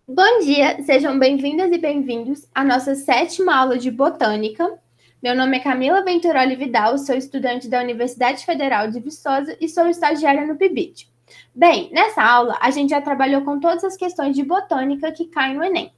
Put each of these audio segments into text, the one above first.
Bom dia, sejam bem-vindas e bem-vindos à nossa 7ª aula de Botânica. Meu nome é Camila Venturoli Vidal, sou estudante da Universidade Federal de Viçosa e sou estagiária no PIBID. Bem, nessa aula a gente já trabalhou com todas as questões de botânica que caem no Enem.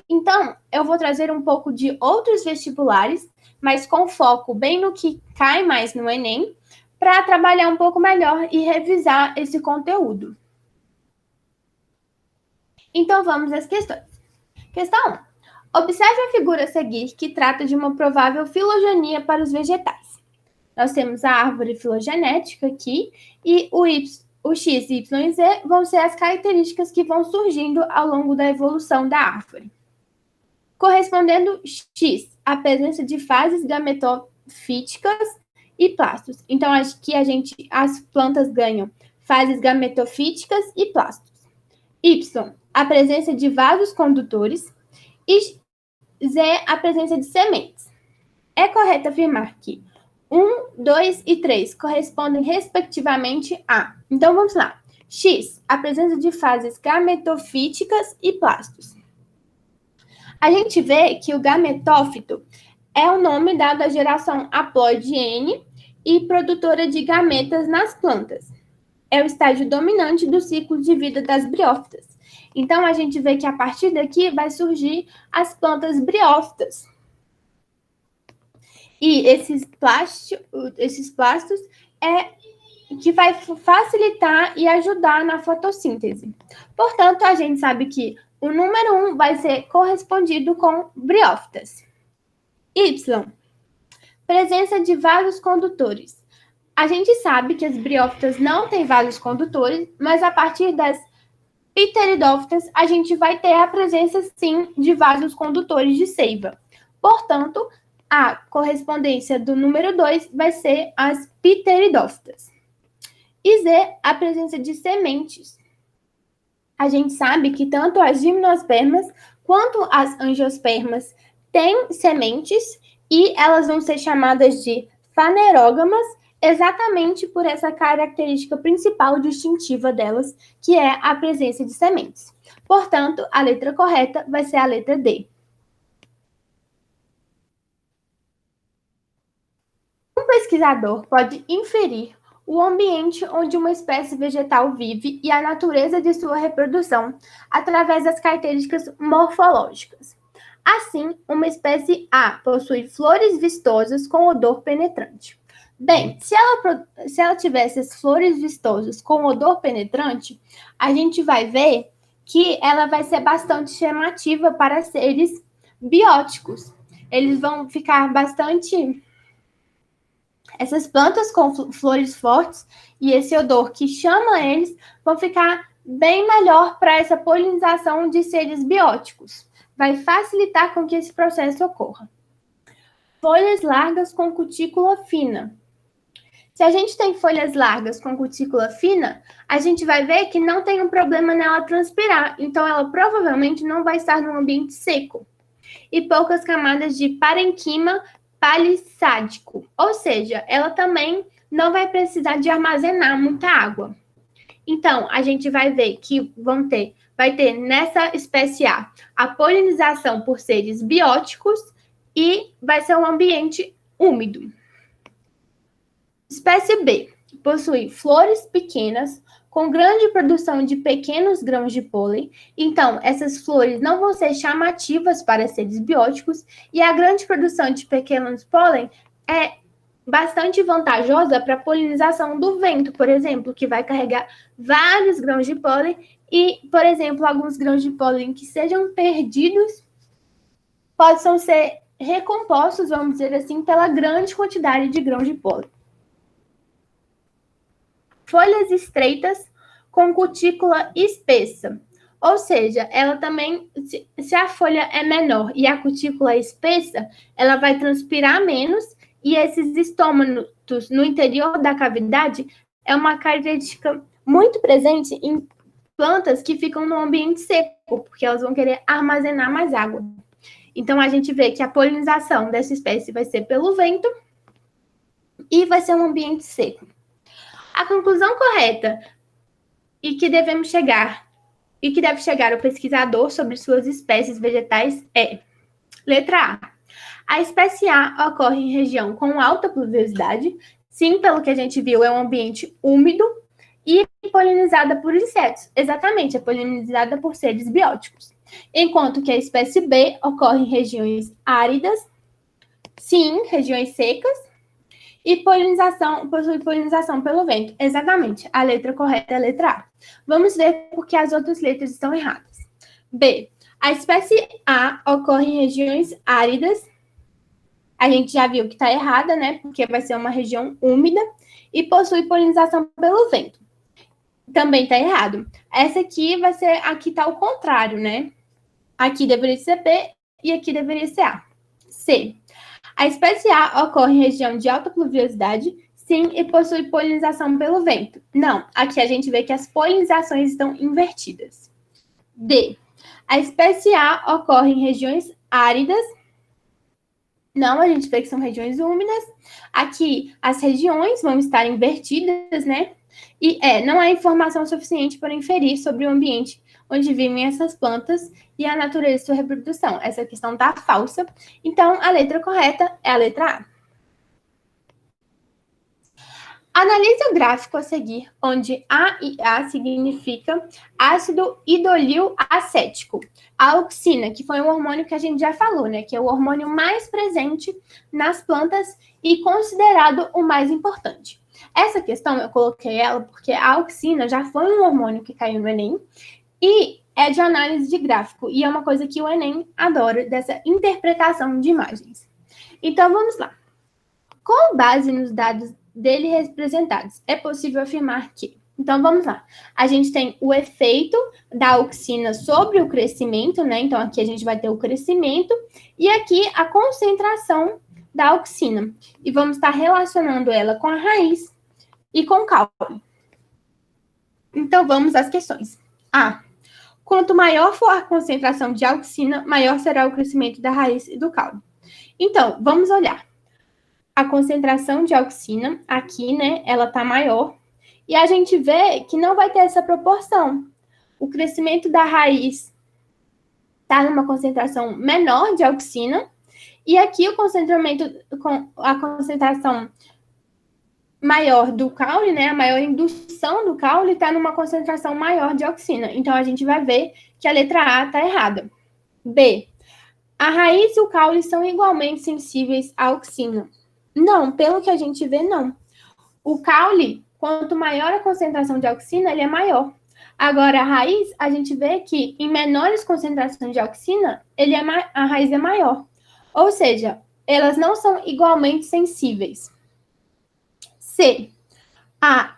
Então, eu vou trazer um pouco de outros vestibulares, mas com foco bem no que cai mais no Enem, para trabalhar um pouco melhor e revisar esse conteúdo. Então, vamos às questões. Questão 1. Observe a figura a seguir, que trata de uma provável filogenia para os vegetais. Nós temos a árvore filogenética aqui, e o X, Y e Z vão ser as características que vão surgindo ao longo da evolução da árvore. Correspondendo X, a presença de fases gametofíticas e plastos. Então, aqui as plantas ganham fases gametofíticas e plastos. Y, a presença de vasos condutores, e Z, a presença de sementes. É correto afirmar que 1, 2 e 3 correspondem respectivamente a... Então, vamos lá. X, a presença de fases gametofíticas e plastos. A gente vê que o gametófito é o nome dado à geração haploide N e produtora de gametas nas plantas. É o estágio dominante do ciclo de vida das briófitas. Então, a gente vê que a partir daqui vai surgir as plantas briófitas. E esses plastos é que vai facilitar e ajudar na fotossíntese. Portanto, a gente sabe que o número 1 vai ser correspondido com briófitas. Y, presença de vasos condutores. A gente sabe que as briófitas não têm vasos condutores, mas a partir das pteridófitas, a gente vai ter a presença, sim, de vasos condutores de seiva. Portanto, a correspondência do número 2 vai ser as pteridófitas. E Z, a presença de sementes. A gente sabe que tanto as gimnospermas quanto as angiospermas têm sementes e elas vão ser chamadas de fanerógamas, exatamente por essa característica principal distintiva delas, que é a presença de sementes. Portanto, a letra correta vai ser a letra D. Um pesquisador pode inferir o ambiente onde uma espécie vegetal vive e a natureza de sua reprodução através das características morfológicas. Assim, uma espécie A possui flores vistosas com odor penetrante. Bem, se ela tivesse as flores vistosas com odor penetrante, a gente vai ver que ela vai ser bastante chamativa para seres bióticos. Eles vão ficar bastante... Essas plantas com flores fortes e esse odor que chama eles vão ficar bem melhor para essa polinização de seres bióticos. Vai facilitar com que esse processo ocorra. Folhas largas com cutícula fina. Se a gente tem folhas largas com cutícula fina, a gente vai ver que não tem um problema nela transpirar, então ela provavelmente não vai estar num ambiente seco. E poucas camadas de parênquima palissádico, ou seja, ela também não vai precisar de armazenar muita água. Então, a gente vai ver que vai ter nessa espécie a polinização por seres bióticos e vai ser um ambiente úmido. Espécie B, possui flores pequenas, com grande produção de pequenos grãos de pólen. Então, essas flores não vão ser chamativas para seres bióticos e a grande produção de pequenos pólen é bastante vantajosa para a polinização do vento, por exemplo, que vai carregar vários grãos de pólen e, por exemplo, alguns grãos de pólen que sejam perdidos possam ser recompostos, vamos dizer assim, pela grande quantidade de grãos de pólen. Folhas estreitas com cutícula espessa. Ou seja, ela também, se a folha é menor e a cutícula é espessa, ela vai transpirar menos e esses estômatos no interior da cavidade é uma característica muito presente em plantas que ficam no ambiente seco, porque elas vão querer armazenar mais água. Então, a gente vê que a polinização dessa espécie vai ser pelo vento e vai ser um ambiente seco. A conclusão correta e que devemos chegar e que deve chegar o pesquisador sobre suas espécies vegetais é: letra A. A espécie A ocorre em região com alta pluviosidade. Sim, pelo que a gente viu, é um ambiente úmido e polinizada por insetos. Exatamente, é polinizada por seres bióticos. Enquanto que a espécie B ocorre em regiões áridas. Sim, regiões secas. E possui polinização pelo vento. Exatamente, a letra correta é a letra A. Vamos ver por que as outras letras estão erradas. B. A espécie A ocorre em regiões áridas. A gente já viu que está errada, né? Porque vai ser uma região úmida e possui polinização pelo vento. Também está errado. Essa aqui vai ser, aqui está o contrário, né? Aqui deveria ser B e aqui deveria ser A. C. A espécie A ocorre em região de alta pluviosidade, sim, e possui polinização pelo vento. Não, aqui a gente vê que as polinizações estão invertidas. D. A espécie A ocorre em regiões áridas. Não, a gente vê que são regiões úmidas. Aqui, as regiões vão estar invertidas, né? E não há informação suficiente para inferir sobre o ambiente onde vivem essas plantas e a natureza de sua reprodução. Essa questão está falsa. Então, a letra correta é a letra A. Analise o gráfico a seguir, onde A e A significa ácido hidrolil acético. A auxina, que foi um hormônio que a gente já falou, né? Que é o hormônio mais presente nas plantas e considerado o mais importante. Essa questão eu coloquei ela porque a auxina já foi um hormônio que caiu no Enem e é de análise de gráfico. E é uma coisa que o Enem adora, dessa interpretação de imagens. Então, vamos lá. Com base nos dados dele representados, é possível afirmar que... Então, vamos lá. A gente tem o efeito da auxina sobre o crescimento, né? Então, aqui a gente vai ter o crescimento e aqui a concentração da auxina. E vamos estar relacionando ela com a raiz e com o caule. Então, vamos às questões. A. Quanto maior for a concentração de auxina, maior será o crescimento da raiz e do caule. Então, vamos olhar. A concentração de auxina aqui, né, ela tá maior. E a gente vê que não vai ter essa proporção. O crescimento da raiz tá numa concentração menor de auxina. E aqui a concentração maior do caule, né, a maior indução do caule tá numa concentração maior de auxina. Então, a gente vai ver que a letra A tá errada. B. A raiz e o caule são igualmente sensíveis à auxina. Não, pelo que a gente vê, não. O caule, quanto maior a concentração de auxina, ele é maior. Agora, a raiz, a gente vê que em menores concentrações de auxina, a raiz é maior. Ou seja, elas não são igualmente sensíveis. C. A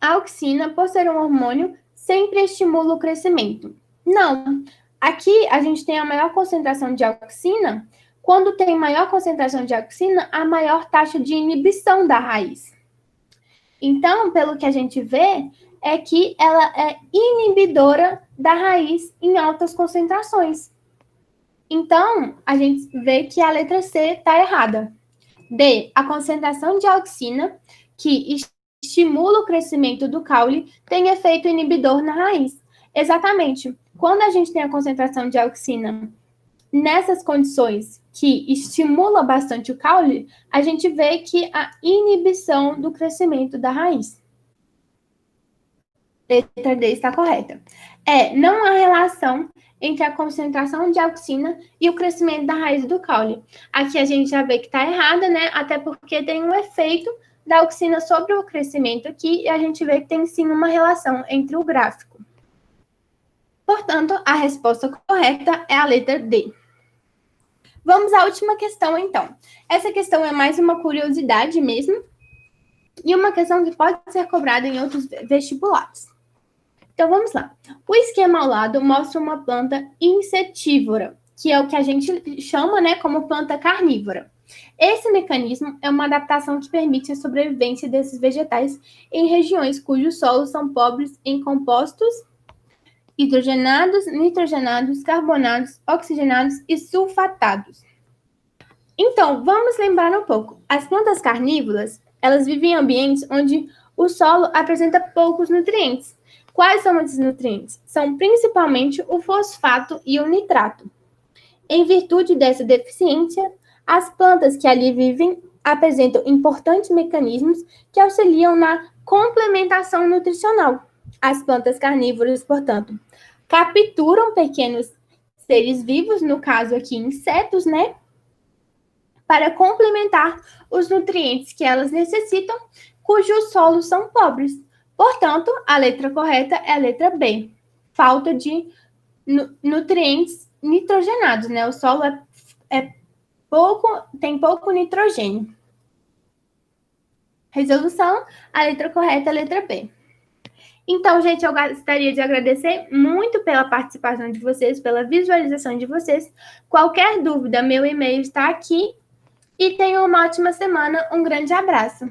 auxina, por ser um hormônio, sempre estimula o crescimento. Não. Aqui, a gente tem a maior concentração de auxina. Quando tem maior concentração de auxina, a maior taxa de inibição da raiz. Então, pelo que a gente vê, é que ela é inibidora da raiz em altas concentrações. Então, a gente vê que a letra C está errada. D. A concentração de auxina, que estimula o crescimento do caule, tem efeito inibidor na raiz. Exatamente. Quando a gente tem a concentração de auxina nessas condições que estimula bastante o caule, a gente vê que a inibição do crescimento da raiz. Letra D está correta. Não há relação entre a concentração de auxina e o crescimento da raiz do caule. Aqui a gente já vê que está errada, né? Até porque tem um efeito da auxina sobre o crescimento aqui e a gente vê que tem sim uma relação entre o gráfico. Portanto, a resposta correta é a letra D. Vamos à última questão, então. Essa questão é mais uma curiosidade mesmo e uma questão que pode ser cobrada em outros vestibulares. Então, vamos lá. O esquema ao lado mostra uma planta insetívora, que é o que a gente chama, né, como planta carnívora. Esse mecanismo é uma adaptação que permite a sobrevivência desses vegetais em regiões cujos solos são pobres em compostos hidrogenados, nitrogenados, carbonados, oxigenados e sulfatados. Então, vamos lembrar um pouco. As plantas carnívoras, elas vivem em ambientes onde o solo apresenta poucos nutrientes. Quais são esses nutrientes? São principalmente o fosfato e o nitrato. Em virtude dessa deficiência, as plantas que ali vivem apresentam importantes mecanismos que auxiliam na complementação nutricional. As plantas carnívoras, portanto, capturam pequenos seres vivos, no caso aqui insetos, né? Para complementar os nutrientes que elas necessitam, cujos solos são pobres. Portanto, a letra correta é a letra B. Falta de nutrientes nitrogenados, né? O solo tem pouco nitrogênio. Resolução, a letra correta é a letra B. Então, gente, eu gostaria de agradecer muito pela participação de vocês, pela visualização de vocês. Qualquer dúvida, meu e-mail está aqui. E tenham uma ótima semana. Um grande abraço.